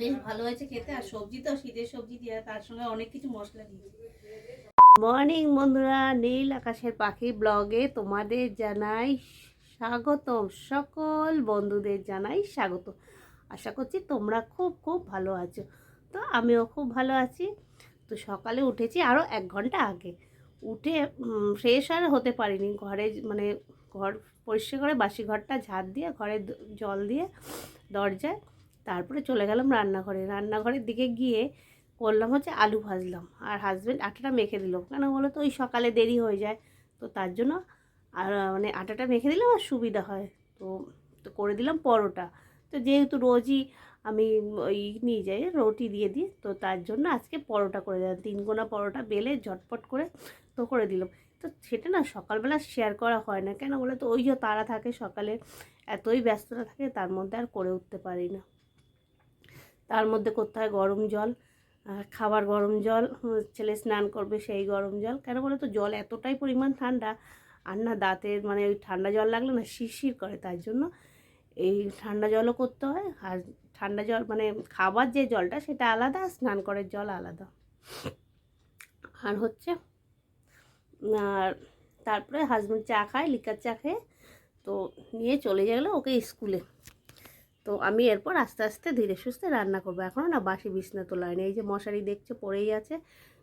বেশ ভালো হয়েছে খেতে। আর সবজি তো শীতের সবজি দিয়ে তার সঙ্গে অনেক কিছু মশলা দিয়েছি। মর্নিং বন্ধুরা, নীল আকাশের পাখি ব্লগে তোমাদের জানাই স্বাগত। সকল বন্ধুদের জানাই স্বাগত। আশা করছি তোমরা খুব খুব ভালো আছো। তো আমিও খুব ভালো আছি। তো সকালে উঠেছি আরও 1 ঘন্টা আগে। উঠে ফ্রেশ আর হতে পারিনি। ঘরে মানে ঘর পরিষ্কার করে বাসি ঘরটা ঝাড় দিয়ে ঘরে জল দিয়ে দরজায় তারপরে চলে গেলাম রান্নাঘরের দিকে গিয়ে করলাম হচ্ছে আলু ভাজলাম। আর হাজব্যান্ড আটাটা মেখে দিল, কেন বলো তো ওই সকালে দেরি হয়ে যায়, তো তার জন্য আর মানে আটাটা মেখে দিলাম আর সুবিধা হয়। তো তো করে দিলাম পরোটা। তো যেহেতু রোজই আমি ওই নিয়ে যাই রুটি দিয়ে দিই, তো তার জন্য আজকে পরোটা করে দিলাম। 3 কোনা পরোটা বেলে ঝটপট করে তো করে দিলাম। তো সেটা না সকালবেলা শেয়ার করা হয় না, কেন বলে তো ওই যে তাড়া থাকে সকালে, এতই ব্যস্ততা থাকে, তার মধ্যে আর করে উঠতে পারি না। তার মধ্যে করতে হয় গরম জল, খাবার গরম জল, ছেলে স্নান করবে সেই গরম জল, কেন বলে তো জল এতটাই পরিমাণ ঠান্ডা, আর না দাঁতের মানে ওই ঠান্ডা জল লাগলে না শিরশির করে, তার জন্য এই ঠান্ডা জলও করতে হয়। আর ঠান্ডা জল মানে খাবার যে জলটা সেটা আলাদা, স্নান করার জল আলাদা। আর হচ্ছে আর তারপরে হাজব্যান্ড চা খায়, লিকার চা খেয়ে তো নিয়ে চলে গেলো ওকে স্কুলে। তো আমি এরপর আস্তে আস্তে ধীরে সুস্থে রান্না করবো। এখনও না বাসি বিছনা তোলা হয়নি, এই যে মশারি দেখছো পড়েই আছে,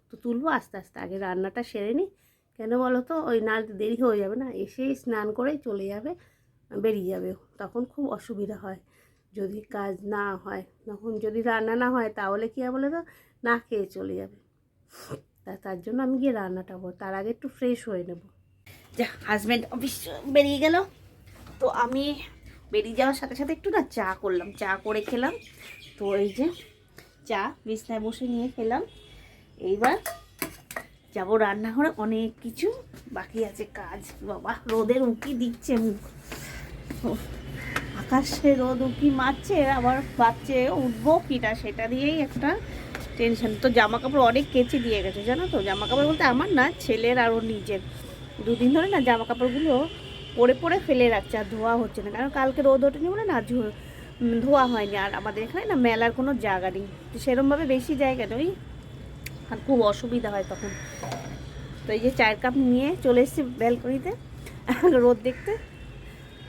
তো তুলবো আস্তে আস্তে। আগে রান্নাটা সেরে নিই, কেন বলো তো ওই না দেরি হয়ে যাবে না, এসেই স্নান করেই চলে যাবে, বেরিয়ে যাবে, তখন খুব অসুবিধা হয় যদি কাজ না হয়। তখন যদি রান্না না হয় তাহলে কী হয় বলে তো, না খেয়ে চলে যাবে। তার জন্য আমি গিয়ে রান্নাটা করবো, তার আগে একটু ফ্রেশ হয়ে নেব। যা হাজব্যান্ড অফিস বেরিয়ে গেল, তো আমি বেরিয়ে যাওয়ার সাথে সাথে একটু না চা করলাম, চা করে খেলাম। তো এই যে চা বিছনায় বসে নিয়ে খেলাম। এইবার যাবো রান্নাঘরে, অনেক কিছু বাকি আছে কাজ। বাবা রোদের উঁকি দিচ্ছে মুখ, আকাশে রোদ উঁকি মারছে, আবার বাচ্চে উঠবো কিটা সেটা দিয়েই একটা টেনশন। তো জামা কাপড় অনেক কেচে দিয়ে গেছে জানো তো, জামা কাপড় বলতে আমার না, ছেলের আর ওর নিজের। 2 দিন ধরে না জামা কাপড়গুলো পরে পরে ফেলে রাখছে, আর ধোয়া হচ্ছে না, কারণ কালকে রোদ ওঠেনি বলে না ধোয়া হয়নি। আর আমাদের এখানে না মেলার কোনো জায়গা নেই, সেরকমভাবে বেশি জায়গা নেই, আর খুব অসুবিধা হয় তখন। তো এই যে 4 কাপ নিয়ে চলে এসেছি ব্যালকনিতে রোদ দেখতে।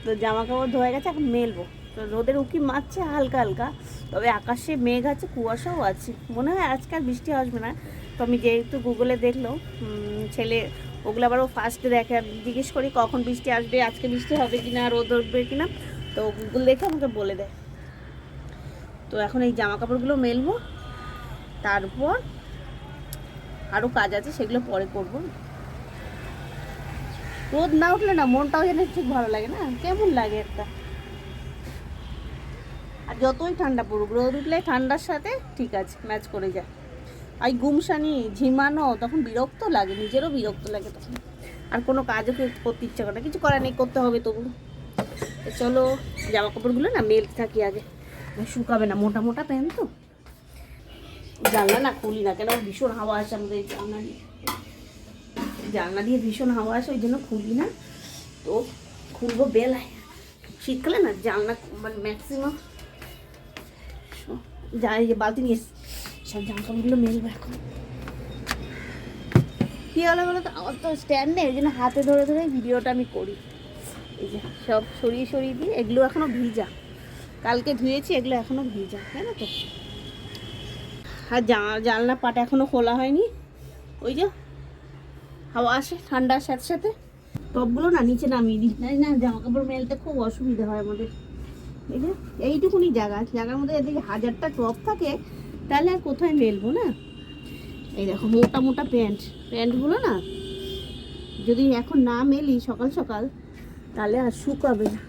তো জামা কাপড় ধোয়া গেছে, এখন মেলবো। তো রোদের উঁকি মারছে হালকা হালকা, তবে আকাশে মেঘ আছে, কুয়াশাও আছে, মনে হয় আজকাল বৃষ্টি আসবে না। তো আমি যেহেতু গুগলে দেখলো, ছেলে ওগুলো আবার ও ফার্স্টে দেখে, জিজ্ঞেস করি কখন বৃষ্টি আসবে, আজকে বৃষ্টি হবে কি না, রোদ উঠবে কি না, তো গুগল দেখে আমাকে বলে দেয়। তো এখন এই জামা কাপড়গুলো মেলবো, তারপর আরও কাজ আছে সেগুলো পরে করবো। রোদ না উঠলে না মনটাও যেন ঠিক ভালো লাগে না, কেমন লাগে একটা। আর যতই ঠান্ডা পড়ুক, রোদ উঠলে ঠান্ডার সাথে ঠিক আছে ম্যাচ করে যায়। আর গুমসানি ঝিমানো তখন বিরক্ত লাগে, নিজেরও বিরক্ত লাগে তখন, আর কোনো কাজও করতে ইচ্ছা করে না, কিছু করার নেই, করতে হবে তবু। তো চলো জামা কাপড়গুলো না মেলতে থাকি আগে, শুকাবে না, মোটা মোটা প্যান্ট তো। জানলা না খুলি না, কেন ভীষণ হাওয়া আসে আমাদের জানলা দিয়ে ভীষণ হাওয়া আসে, ওই জন্য খুলি না। তো খুলবো বেলায়, শীতকালে না জানলা মানে ম্যাক্সিমাম এই যে বালতি নিয়ে সব জামা কাপড়গুলো মেলবো। এখন কী হলো বলো তো, আমার তো স্ট্যান্ড নেই, ওই জন্য হাতে ধরে ধরে ভিডিওটা আমি করি। এই যে সব সরিয়ে সরিয়ে দিই, এগুলো এখনও ভিজা, কালকে ধুয়েছি, এগুলো এখনও ভিজা, তাই না তো। আর জানলা পাটা এখনও খোলা হয়নি, ওই যে হাওয়া আসে ঠান্ডার সাথে সাথে। টপগুলো না নিচে নামিয়ে দিই, জানি না জামা কাপড় মেলতে খুব অসুবিধা হয় আমাদের। এই যে এইটুকুনি জায়গার মধ্যে এদিকে 1000টা টপ থাকে, তাহলে আর কোথায় মেলবো না। এই দেখো মোটা মোটা প্যান্টগুলো না যদি এখন না মেলি সকাল সকাল, তাহলে আর শুকাবে না।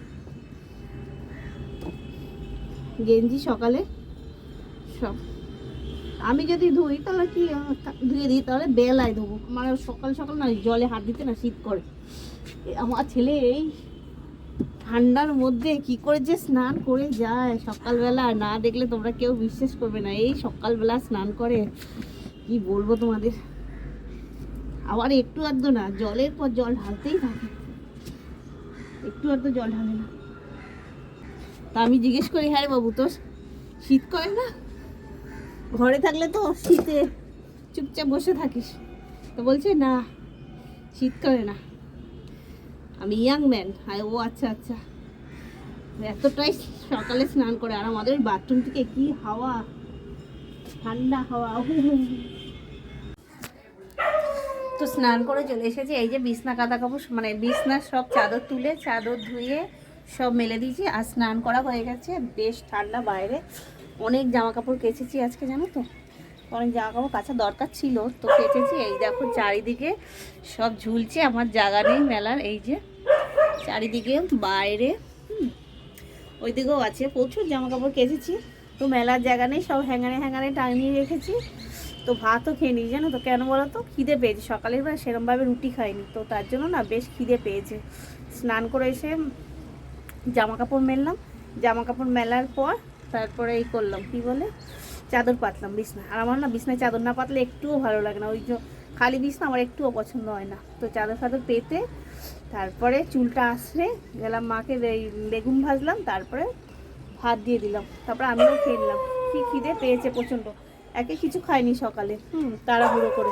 গেঞ্জি সকালে সব আমি যদি ধুই তাহলে কি ধুয়ে দিই, তাহলে বেলায় ধোবো, মানে সকাল সকাল না জলে হাত দিতে না শীত করে। আমার ছেলে এই ঠান্ডার মধ্যে কি করে যে স্নান করে যায় সকালবেলা, না দেখলে তোমরা কেউ বিশ্বাস করবে না, এই সকালবেলা স্নান করে, কি বলবো তোমাদের। আবার একটু আধটু না, জলের পর জল ঢালতেই থাকে, একটু আধটু জল ঢালে না। তা আমি জিজ্ঞেস করি, হ্যাঁ বাবু তোর শীত করে না, ঘরে থাকলে তো শীতে চুপচাপ বসে থাকিস, তো বলছে না শীত করে না, আমি ইয়াং ম্যান। হ্যাঁ ও আচ্ছা আচ্ছা, এতটাই সকালে স্নান করে। আর আমাদের বাথরুম থেকে কি হাওয়া, ঠান্ডা হাওয়া। তো স্নান করে চলে এসেছি। এই যে বিছনা কাঁথা কাপড়, মানে বিছনার সব চাদর তুলে চাদর ধুয়ে সব মেলে দিয়েছি। আর স্নান করা হয়ে গেছে, বেশ ঠান্ডা বাইরে। অনেক জামা কাপড় কেচেছি আজকে, জানো তো, অনেক জামা কাপড় কাচা দরকার ছিল, তো কেচেছি। এই দেখো চারিদিকে সব ঝুলছে, আমার জায়গা নেই মেলার। এই যে চারিদিকে বাইরে, ওইদিকেও আছে, প্রচুর জামা কাপড় কেচেছি। তো মেলার জায়গা নেই, সব হ্যাঙ্গারে হ্যাঙ্গারে টাঙিয়ে রেখেছি। তো ভাতও খেয়ে নিই, জানো তো, কেন বলো তো, খিদে পেয়েছে। সকালের বেলা সেরমভাবে রুটি খাইনি, তো তার জন্য না বেশ খিদে পেয়েছে। স্নান করে এসে জামা কাপড় মেললাম, জামা কাপড় মেলার পর তারপরে এই করলাম, কি বলে, চাদর পাতলাম বিছনা। আর আমার না বিছনায় চাদর না পাতলে একটুও ভালো লাগে না, ওই যে খালি বিছনা আমার একটুও পছন্দ হয় না। তো চাদর ফাদর পেতে তারপরে চুলটা আসলে গেলাম মাকে বেগুন ভাজলাম, তারপরে ভাত দিয়ে দিলাম, তারপরে আমিও খেয়ে নিলাম। কি খিদে পেয়েছে প্রচণ্ড, একে কিছু খাইনি সকালে, তাড়াহুড়ো করে।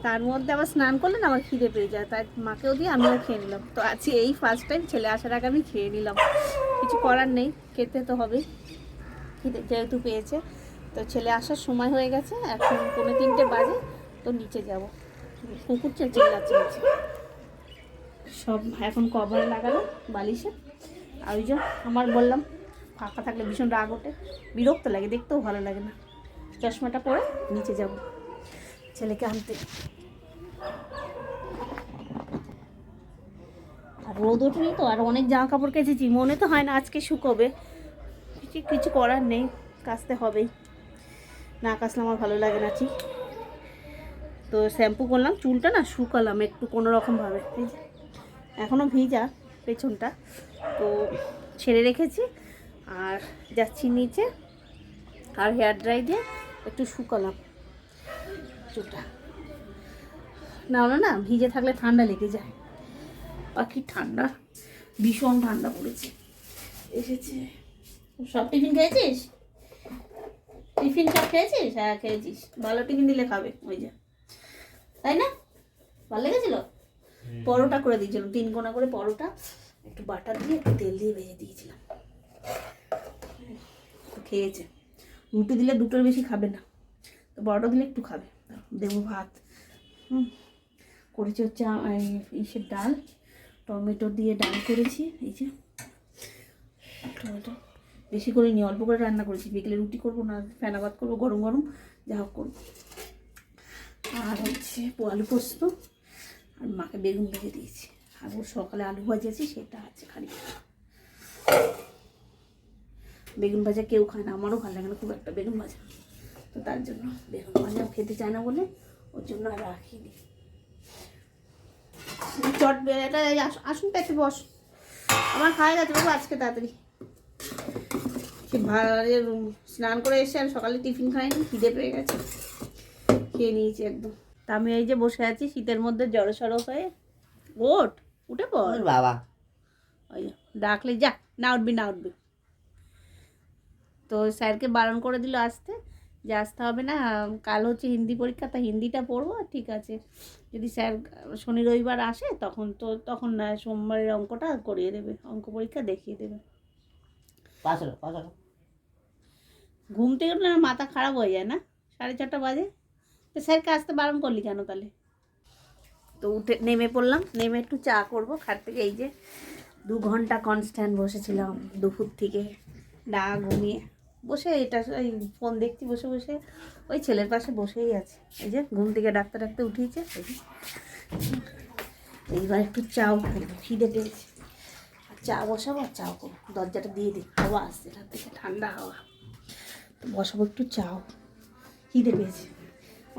তার মধ্যে আবার স্নান করলে না আমার খিদে পেয়ে যায়, তাই মাকেও দিয়ে আমিও খেয়ে নিলাম। তো আজকে এই ফার্স্ট টাইম ছেলে আসার আগে আমি খেয়ে নিলাম, কিছু করার নেই, খেতে তো হবেই, খিদে যেহেতু পেয়েছে। তো ছেলে আসার সময় হয়ে গেছে, এখন 2:45 বাজে। তো নিচে যাব, কুকুর চিল্লাচ্ছে নিচে। সব এখন কভার লাগালো বালিশে। আর ওই যে আমার বললাম ফাঁকা থাকলে ভীষণ রাগ ওঠে, বিরক্ত লাগে, দেখতেও ভালো লাগে না। চশমাটা পরে নিচে যাব ছেলেকে আনতে। আর রোদ ওঠেনি তো, আর অনেক জামা কাপড় কেচেছি, মনে তো হয় না আজকে শুকোবে, কিছু করার নেই, কাচতে হবেই, না কাচলে আমার ভালো লাগে না ঠিক। তো শ্যাম্পু করলাম, চুলটা না শুকালাম একটু কোনো রকমভাবে, এখনও ভিজা পেছনটা, তো ছেড়ে রেখেছি। আর যাচ্ছি নিচে, আর হেয়ার ড্রাই দিয়ে একটু শুকালাম চুলটা, না ভিজে থাকলে ঠান্ডা লেগে যায়। বাকি ঠান্ডা, ভীষণ ঠান্ডা পড়েছে এসেছে। সব টিফিন খেয়েছিস? টিফিন সব খেয়েছিস? হ্যাঁ খেয়েছিস, ভালো টিফিন দিলে খাবে, ওই যে, তাই না? ভালো লেগেছিল? পরোটা করে দিয়েছিলাম, 3 কোনা করে পরোটা, একটু বাটার দিয়ে একটু তেল দিয়ে ভেজে দিয়েছিলাম, খেয়েছে। রুটি দিলে 2টোর বেশি খাবে না, তো পরোটা দিলে একটু খাবে। দেবো ভাত, করেছি হচ্ছে ইসের ডাল, টমেটো দিয়ে ডাল করেছি। এই যে টমেটো বেশি করে নিয়ে অল্প করে রান্না করেছি, বিকেলে রুটি করবো না, ফেনা ভাত করবো গরম গরম, যা হোক করবো। আর হচ্ছে আলু পোস্ত, আর মাকে বেগুন ভেজে দিয়েছি। আর ওর সকালে আলু ভাজেছি, সেটা আছে খালি। বেগুন ভাজা কেউ খায় না, আমারও ভালো লাগে না খুব একটা বেগুন ভাজা, তো তার জন্য বেগুন ভাজা খেতে চায় না বলে ওর জন্য আর রাখিনি। চট এটা আসুন পেতে বস, আমার খাওয়া গেছে বাবু আজকে তাড়াতাড়ি। সে স্নান করে এসে আর সকালে টিফিন খাইনি, খিদে পেয়ে গেছে, খেয়ে নিয়েছি একদম। তা আমি এই যে বসে আছি শীতের মধ্যে জড়সড় হয়ে। উঠে পড় বাবা, ওই ডাকলে যা, না উঠবি। তো স্যারকে বারণ করে দিল আসতে, যে আসতে হবে না, কাল হচ্ছে হিন্দি পরীক্ষা, তা হিন্দিটা পড়বো, ঠিক আছে। যদি স্যার শনি রবিবার আসে তখন না, সোমবারের অঙ্কটা করিয়ে দেবে, অঙ্ক পরীক্ষা দেখিয়ে দেবে। ঘুম থেকে উঠলে না মাথা খারাপ হয়ে যায় না, 4:30 বাজে। তো স্যারকে আসতে বারণ করলি কেন তাহলে? তো উঠে নেমে পড়লাম, নেমে একটু চা করবো খাট থেকে। এই যে 2 ঘন্টা কনস্ট্যান্ট বসেছিলাম দুপুর থেকে, না ঘুমিয়ে বসে, এটা ওই ফোন দেখছি বসে বসে, ওই ছেলের পাশে বসেই আছে। এই যে ঘুম থেকে ডাকতে উঠিয়েছে। এইবার একটু চাও করবো, খিদে পেয়েছে, আর চা বসাবো, আর চাও করবো। দরজাটা দিয়ে দিই, হাওয়া আসছে রাত থেকে, ঠান্ডা হাওয়া। তো বসাবো একটু চাও, খিদে পেয়েছে,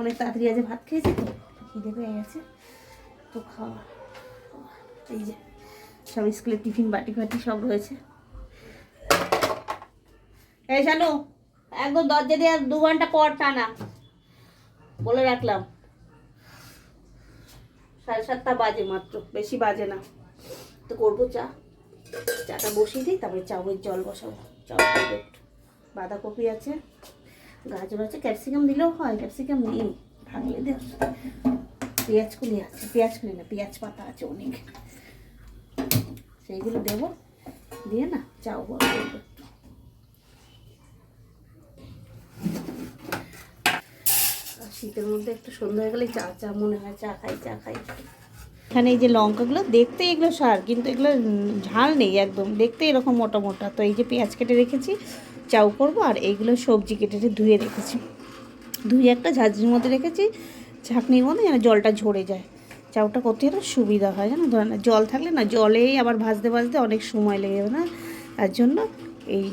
অনেক তাড়াতাড়ি আজ ভাত খেয়েছি, তো খিদে পেয়ে গেছে, তো খাওয়া। এই যে সব স্কুলের টিফিন বাটি সব রয়েছে। এই শানু, একদম দরজা দিয়ে 2 ঘন্টা পর টানা, বলে রাখলাম। 7:30 বাজে মাত্র, বেশি বাজে না। তো করবো চাটা বসিয়ে দিই, তারপরে চাউয়ের জল বসাবো। চাউ করবো একটু, বাঁধাকপি আছে, গাজর আছে, ক্যাপসিকাম দিলেও হয়, ক্যাপসিকাম নেই, থাকলে দেখ। পেঁয়াজ কুলি আছে, পেঁয়াজ কুলি না, পেঁয়াজ পাতা আছে অনেক, সেইগুলো দেবো, দিয়ে না চাও করবো। শীতের মধ্যে একটু সন্ধ্যা হয়ে গেলে চা চা মনে হয়, চা খাই চা খাই। এখানে এই যে লঙ্কাগুলো দেখতে এগুলো সার, কিন্তু এগুলো ঝাল নেই একদম, দেখতে এরকম মোটা মোটা। তো এই যে পেঁয়াজ কেটে রেখেছি চাউ করবো, আর এইগুলো সবজি কেটে ধুয়ে রেখেছি, ধুয়ে একটা ঝাঁঝরির মধ্যে রেখেছি, ঝাঁকনির মধ্যে যেন জলটা ঝরে যায়, চাউটা করতে যেন সুবিধা হয়। জানো ধর না, জল থাকলে না জলেই আবার ভাজতে ভাজতে অনেক সময় লেগে যাবে না, তার জন্য এই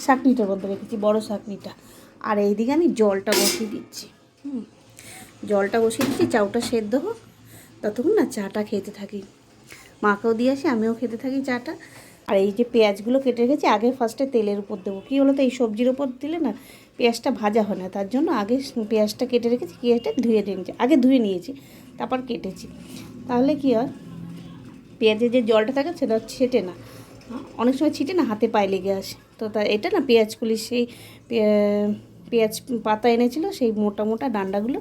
ছাঁকনিটার মধ্যে রেখেছি, বড় ছাঁকনিটা। আর এইদিকে আমি জলটা বসিয়ে দিচ্ছি, জলটা বসিয়ে দিচ্ছি, চাউটা সেদ্ধ হোক, ততক্ষণ না চাটা খেতে থাকি, মাকেও দিয়ে আসি, আমিও খেতে থাকি চাটা। আর এই যে পেঁয়াজগুলো কেটে রেখেছি, আগে ফার্স্টে তেলের উপর দেবো, কী বলো তো এই সবজির ওপর দিলে না পেঁয়াজটা ভাজা হয় না, তার জন্য আগে পেঁয়াজটা কেটে রেখেছি, কেটে ধুয়ে নিয়েছি, আগে ধুয়ে নিয়েছি তারপর কেটেছি, তাহলে কী হয় পেঁয়াজের যে জলটা থাকে সেটা ছেটে না, অনেক সময় ছিটে না, হাতে পায়ে লেগে আসে। তো তা এটা না পেঁয়াজগুলি সেই পেঁয়াজ পাতা এনেছিল, সেই মোটা মোটা ডান্ডাগুলো,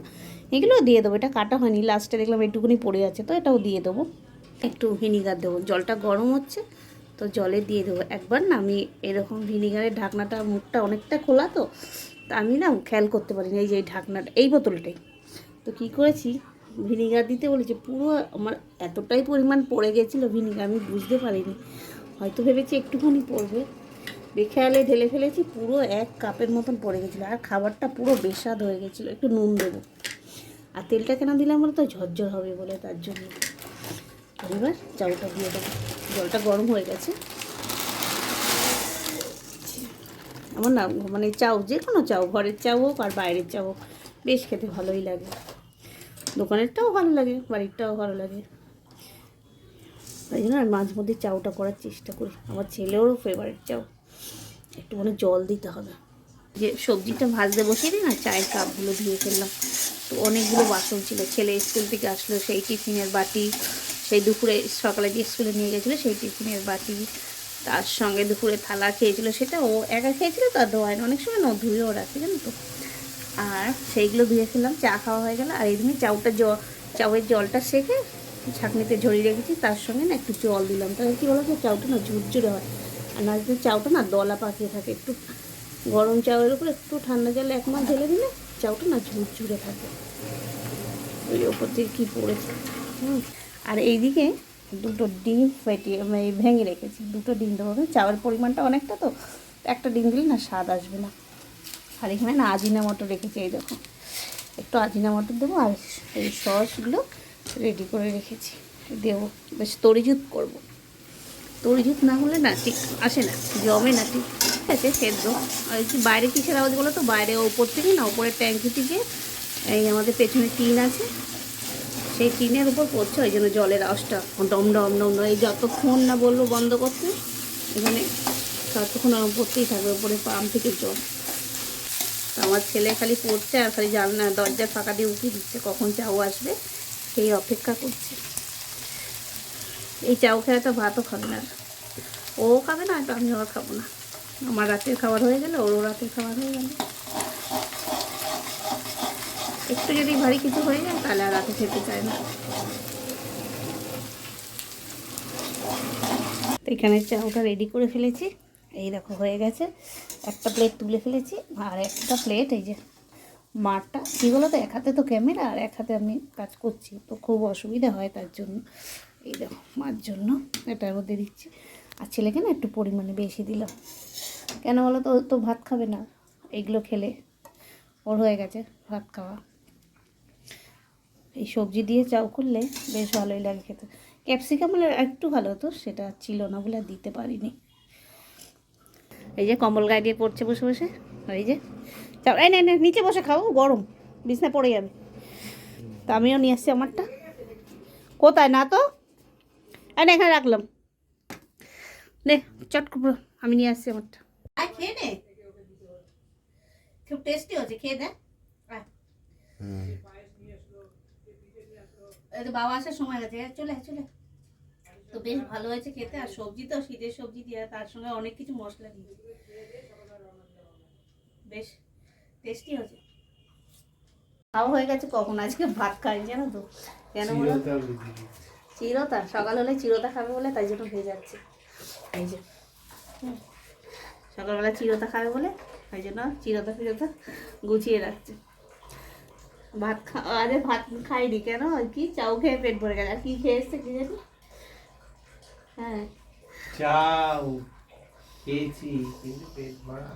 এগুলোও দিয়ে দেবো, এটা কাটা হয়নি, লাস্টে দেখলাম একটুকুনি পড়ে আছে, তো এটাও দিয়ে দেবো। একটু ভিনিগার দেবো, জলটা গরম হচ্ছে তো জলে দিয়ে দেবো একবার না। আমি এরকম ভিনিগারের ঢাকনাটা, মুখটা অনেকটা খোলা, তো আমি না খেয়াল করতে পারিনি, এই যে এই ঢাকনাটা, এই বোতলটাই তো কী করেছি, ভিনিগার দিতে বলেছে, পুরো আমার এতটাই পরিমাণ পড়ে গেছিলো ভিনিগার, আমি বুঝতে পারিনি, হয়তো ভেবেছি একটুখানি পড়বে, বেখেয়ালে ঢেলে ফেলেছি, পুরো 1 কাপের মতন পড়ে গেছিলো, আর খাবারটা পুরো বেস্বাদ হয়ে গেছিলো। একটু নুন দেবো, আর তেলটা কেন দিলাম বলে তো ঝরঝর হবে বলে, তার জন্য। এবার চাউটা দিয়ে দেবো, জলটা গরম হয়ে গেছে। আমার না মানে চাউ, যে কোনো চাউ, ঘরের চাউ হোক আর বাইরের চাউ হোক, বেশ খেতে ভালোই লাগে, দোকানেরটাও ভালো লাগে, বাড়িরটাও ভালো লাগে, তাই জন্য আর মাঝে মধ্যে চাউটা করার চেষ্টা করি। আমার ছেলেরও ফেভারিট চাউ। একটু মানে জল দিতে হবে, যে সবজিটা ভাজতে বসিয়ে দিই না, চায়ের কাপগুলো ধুয়ে ফেললাম, তো অনেকগুলো বাসন ছিল, ছেলে স্কুল থেকে আসলো সেই টিফিনের বাটি, সেই দুপুরে সকালে যে স্কুলে নিয়ে গেছিলো সেই টিফিনের বাটি, তার সঙ্গে দুপুরে থালা খেয়েছিল, সেটা ও একা খেয়েছিল, তার ধোয় না, অনেক সময় না ধুয়েও রাখে জানো তো, আর সেইগুলো ধুয়ে ফেললাম, চা খাওয়া হয়ে গেল। আর এইদিকে চাউটা চাউয়ের জলটা সেঁকে ছাঁকনিতে ঝরিয়ে রেখেছি, তার সঙ্গে না একটু জল দিলাম, তাহলে কী বলো তো চাউটা না ঝুরঝুরে হয়, আর না চাউটা না দলা পাকিয়ে থাকে। একটু গরম চাউয়ের উপর একটু ঠান্ডা জলে 1 মাস ঢেলে দিলে চাউটা না ঝুরঝুরে থাকে। ওই ওপর থেকে কী পড়েছে। আর এইদিকে 2টো ডিম ফেটিয়ে ভেঙে রেখেছি, 2টো ডিম দেবো, চাউয়ের পরিমাণটা অনেকটা, তো একটা ডিম দিলে না স্বাদ আসবে না। আর এখানে না আজিনা মটর রেখেছি, এই দেখো একটু আজিনা মটর দেবো, আর এই সসগুলো রেডি করে রেখেছি, দেবো, বেশ তরিজুত করবো, তরিজুত না হলে না ঠিক আসে না, জমে না ঠিক আছে সেদ্ধ। আর বাইরে কিসের আওয়াজ বলো তো, বাইরে ওপর থেকে না, ওপরের ট্যাঙ্কি থেকে এই আমাদের পেছনে টিন আছে, সেই টিনের উপর পড়ছে, ওই জন্য জলের আওয়াজটা ডম ডম ডম, এই যতক্ষণ না বলবো বন্ধ করতে, এখানে ততক্ষণ পড়তেই থাকবে, উপরে পাম্প থেকে জল। আমার ছেলে খালি পড়ছে আর খালি জানলা দরজার ফাঁকা দিয়ে উঁকি দিচ্ছে, কখন চাউ আসবে সেই অপেক্ষা করছে। এই চাউ খেয়ে তো ভাতও খাবে না, ও খাবে না, তো আমি আর খাবো না, আমার রাতের খাবার হয়ে গেলে ওরও রাতের খাবার হয়ে গেল। একটু যদি ভারী কিছু হয়ে যায় তাহলে আর রাতে খেতে চায় না। তো এখানে চাউটা রেডি করে ফেলেছি, এই দেখো হয়ে গেছে, একটা প্লেট তুলে ফেলেছি, আর একটা প্লেট এই যে মারটা কী বলো তো, এক হাতে তো ক্যামেরা আর এক হাতে আমি কাজ করছি, তো খুব অসুবিধা হয়, তার জন্য এই দেখো মার জন্য এটার মধ্যে দিচ্ছি। আর ছেলেকে না একটু পরিমাণে বেশি দিলাম, কেন বলো তো, ও তো ভাত খাবে না, এইগুলো খেলে ওর হয়ে গেছে ভাত খাওয়া। এই সবজি দিয়ে চাউ করলে বেশ ভালোই লাগে খেতে, ক্যাপসিকাম হলে একটু ভালো হতো, সেটা ছিল না বলে আর দিতে পারিনি। এই যে কম্বল গায়ে দিয়ে পড়ছে বসে বসে, এই যে চাউ, এই নে নিচে বসে খাও, গরম বিছনা পড়ে যাবে। তা আমিও নিয়ে আসছি আমারটা, কোথায় না তো, না এখানে রাখলাম, নে চট করে আমি নিয়ে আসছি আমারটা, আয় খেয়ে নে, খুব টেস্টি হচ্ছে, খেয়ে দে। বাবা আসার সময় গেছে, চলে চলে, তো বেশ ভালো হয়েছে খেতে, আর সবজি তো শীতের সবজি দিয়ে তার সঙ্গে অনেক কিছু মশলা দিয়ে বেশ টেস্টি হয়েছে। খাওয়া হয়ে গেছে কখন, আজকে ভাত খাই জানো তো কেন বলো? চিরতা সকাল হলে চিরতা খাবে বলে তাই জন্য হয়ে যাচ্ছে। এই যে সকালবেলা চিরতা খাবে বলে তাই জন্য চিরতা ফিরতা গুছিয়ে রাখছে। ভাত আরে ভাত খাইনি কেন, কি চাউ খেয়ে পেট ভরে গেল। আর কি খেয়ে এসছে কি জানি? হ্যাঁ চাউ খেয়েছি কিন্তু পেট ভরা।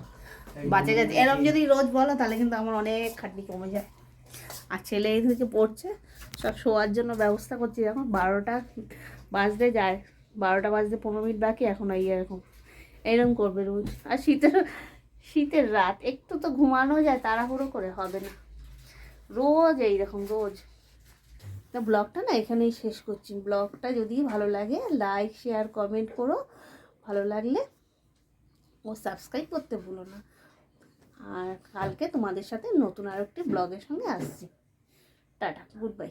বাচ্চা কাছে এরকম যদি রোজ বলো তাহলে কিন্তু আমার অনেক খাটনি কমে যায়। আর ছেলে এই থেকে পড়ছে, সব শোয়ার জন্য ব্যবস্থা করছি। এখন 12টা বাজতে যায়, 12টা বাজতে 15 মিনিট বাকি, এখন এইরকম করবে রোজ। আর শীতের রাত একটু তো ঘুমানো যায়, তাড়াহুড়ো করে হবে না, রোজ এইরকম রোজ। তো ব্লগটা না এখানেই শেষ করছি। ব্লগটা যদি ভালো লাগে লাইক শেয়ার কমেন্ট করো, ভালো লাগলে সাবস্ক্রাইব করতে ভুলো না। আর কালকে তোমাদের সাথে নতুন আরেকটি ব্লগের সঙ্গে আসছি। Tata, good bye.